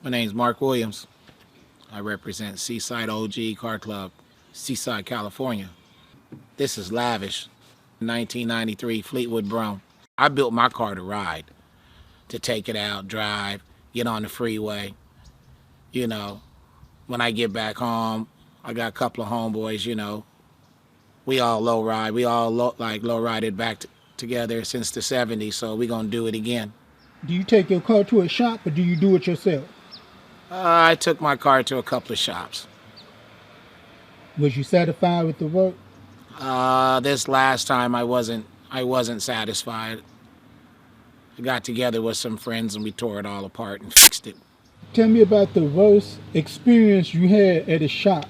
My name's Mark Williams. I represent Seaside OG Car Club, Seaside, California. This is lavish. 1993 Fleetwood Brown. I built my car to ride, to take it out, drive, get on the freeway. You know, when I get back home, I got a couple of homeboys, we all low ride. We all low rided back together since the 70s, so we gonna do it again. Do you take your car to a shop or do you do it yourself? I took my car to a couple of shops. Was you satisfied with the work? This last time I wasn't satisfied. I got together with some friends and we tore it all apart and fixed it. Tell me about the worst experience you had at a shop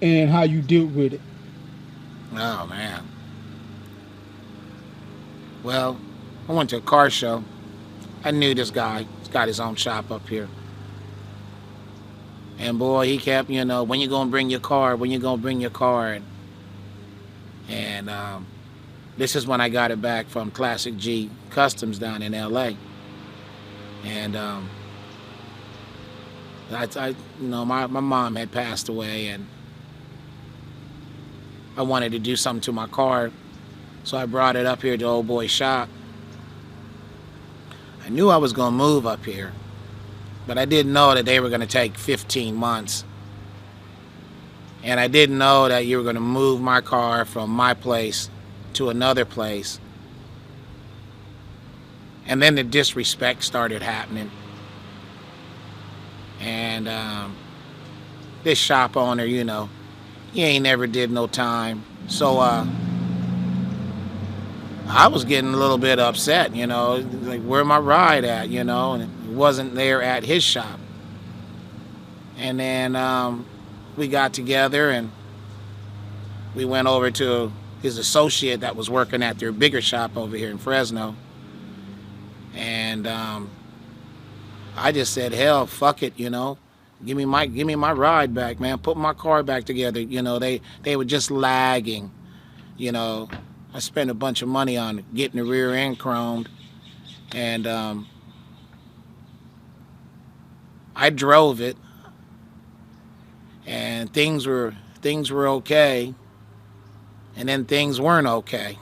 and how you dealt with it. Oh man. Well, I went to a car show. I knew this guy. He's got his own shop up here. And boy, he kept, when you gonna bring your car? When you gonna bring your car? And this is when I got it back from Classic G Customs down in L.A. And my mom had passed away, and I wanted to do something to my car, so I brought it up here to old boy's shop. I knew I was gonna move up here, but I didn't know that they were gonna take 15 months. And I didn't know that you were gonna move my car from my place to another place. And then the disrespect started happening. And this shop owner, he ain't never did no time. So I was getting a little bit upset, like where my ride at, and it wasn't there at his shop. And then we got together and we went over to his associate that was working at their bigger shop over here in Fresno. And I just said, hell, fuck it, give me my ride back, man. Put my car back together. They were just lagging. I spent a bunch of money on getting the rear end chromed, and I drove it, and things were okay, and then things weren't okay.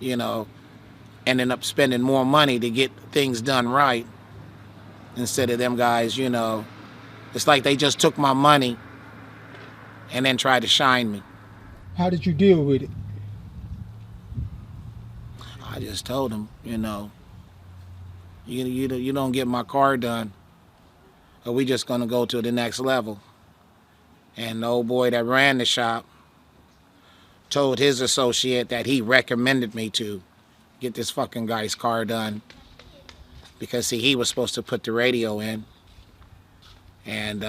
Ended up spending more money to get things done right instead of them guys. It's like they just took my money and then tried to shine me. How did you deal with it? I just told them, you don't get my car done, or we just gonna go to the next level. And the old boy that ran the shop told his associate that he recommended me to get this fucking guy's car done, because see, he was supposed to put the radio in. And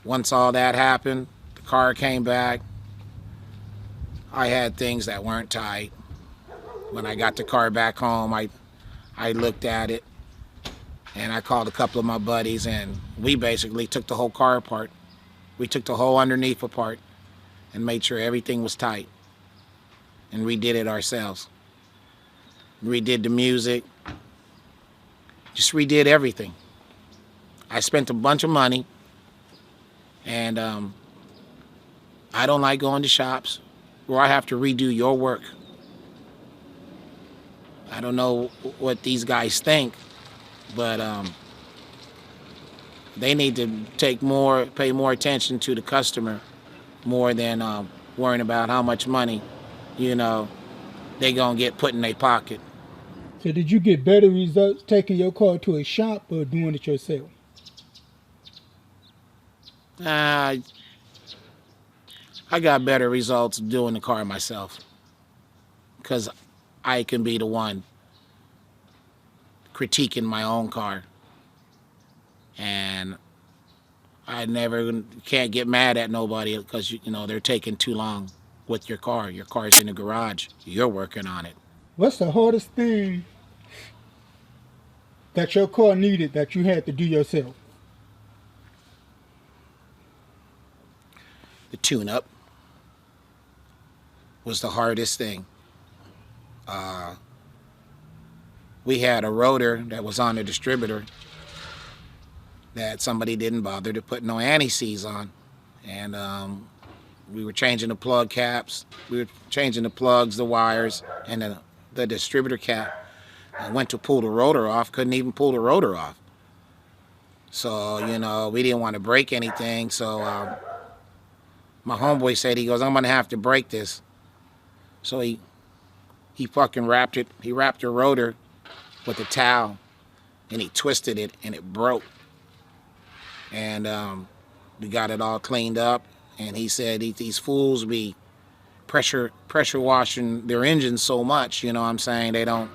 once all that happened, the car came back. I had things that weren't tight. When I got the car back home, I looked at it and I called a couple of my buddies, and we basically took the whole car apart. We took the whole underneath apart and made sure everything was tight, and redid it ourselves. Redid the music, just redid everything. I spent a bunch of money, and I don't like going to shops where I have to redo your work. I don't know what these guys think, but they need to pay more attention to the customer, more than worrying about how much money, they gonna get put in their pocket. So did you get better results taking your car to a shop or doing it yourself? I got better results doing the car myself, because I can be the one critiquing my own car, and I never can't get mad at nobody because they're taking too long with your car. Your car's in the garage. You're working on it. What's the hardest thing that your car needed that you had to do yourself? The tune-up was the hardest thing. We had a rotor that was on the distributor that somebody didn't bother to put no anti-seize on. And we were changing the plug caps. We were changing the plugs, the wires, and the distributor cap. I went to pull the rotor off, couldn't even pull the rotor off. So, we didn't want to break anything. So my homeboy said, he goes, I'm going to have to break this. So he fucking wrapped it. He wrapped the rotor with a towel, and he twisted it, and it broke. And we got it all cleaned up. And he said these fools be pressure washing their engines so much, you know what I'm saying? They don't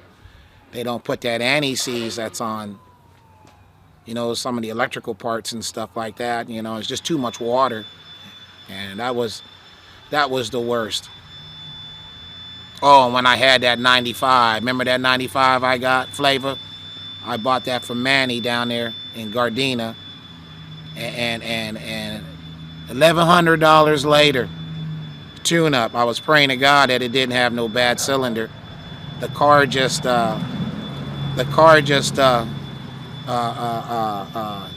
put that anti-seize that's on, some of the electrical parts and stuff like that. It's just too much water. And that was the worst. Oh, and when I had that 95, remember that 95 I got, Flavor? I bought that from Manny down there in Gardena. And $1,100 later, tune up. I was praying to God that it didn't have no bad cylinder. The car just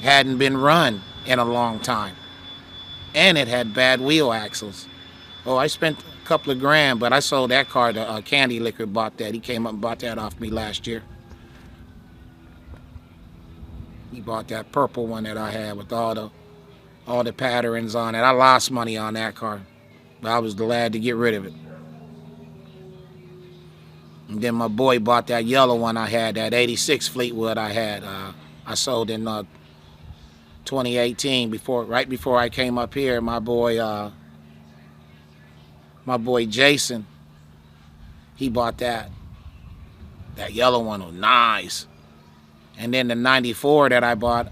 hadn't been run in a long time, and it had bad wheel axles. Oh, I spent a couple of grand, but I sold that car to Candy Liquor. Bought that. He came up and bought that off me last year. He bought that purple one that I had with all the patterns on it. I lost money on that car, but I was glad to get rid of it. And then my boy bought that yellow one I had, that 86 Fleetwood I had. I sold in 2018, right before I came up here. My boy Jason, he bought that. That yellow one was nice. And then the 94 that I bought,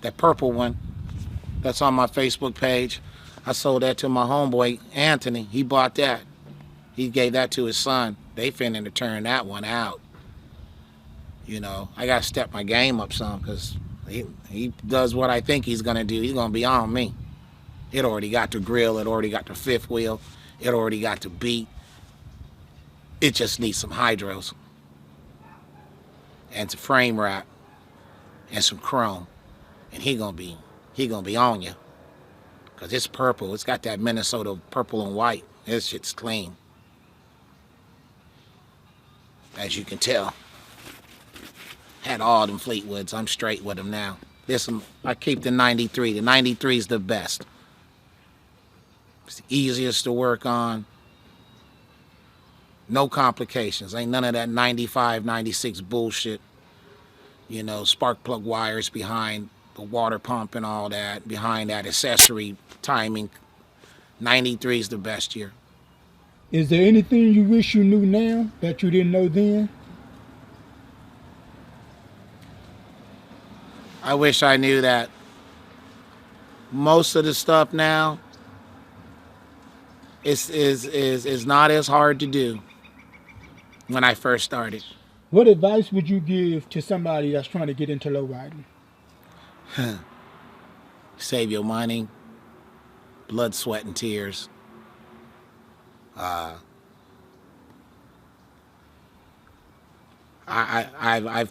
that purple one, that's on my Facebook page. I sold that to my homeboy Anthony. He bought that. He gave that to his son. They finna to turn that one out. I gotta step my game up some, because he does what I think he's gonna do. He's gonna be on me. It already got the grill. It already got the fifth wheel. It already got the beat. It just needs some hydros and some frame wrap and some chrome, and he gonna be on you, because it's purple. It's got that Minnesota purple and white. This shit's clean, as you can tell. Had all them Fleetwoods. I'm straight with them now. I keep the 93. The 93 is the best. It's the easiest to work on. No complications. Ain't none of that 95, 96 bullshit. Spark plug wires behind the water pump and all that, behind that accessory timing. 93 is the best year. Is there anything you wish you knew now that you didn't know then? I wish I knew that most of the stuff now is not as hard to do when I first started. What advice would you give to somebody that's trying to get into lowriding? Save your money, blood, sweat, and tears. I've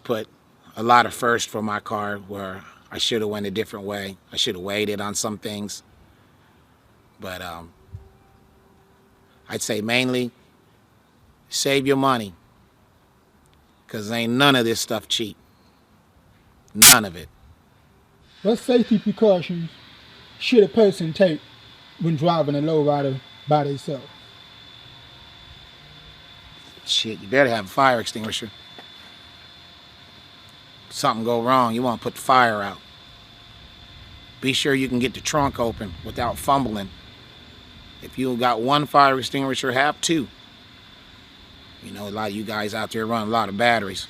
put a lot of first for my car where I should have went a different way. I should have waited on some things. But I'd say mainly save your money, because ain't none of this stuff cheap. None of it. What safety precautions should a person take when driving a lowrider by themselves? Shit, you better have a fire extinguisher. If something go wrong, you want to put the fire out. Be sure you can get the trunk open without fumbling. If you got one fire extinguisher, have two. A lot of you guys out there run a lot of batteries.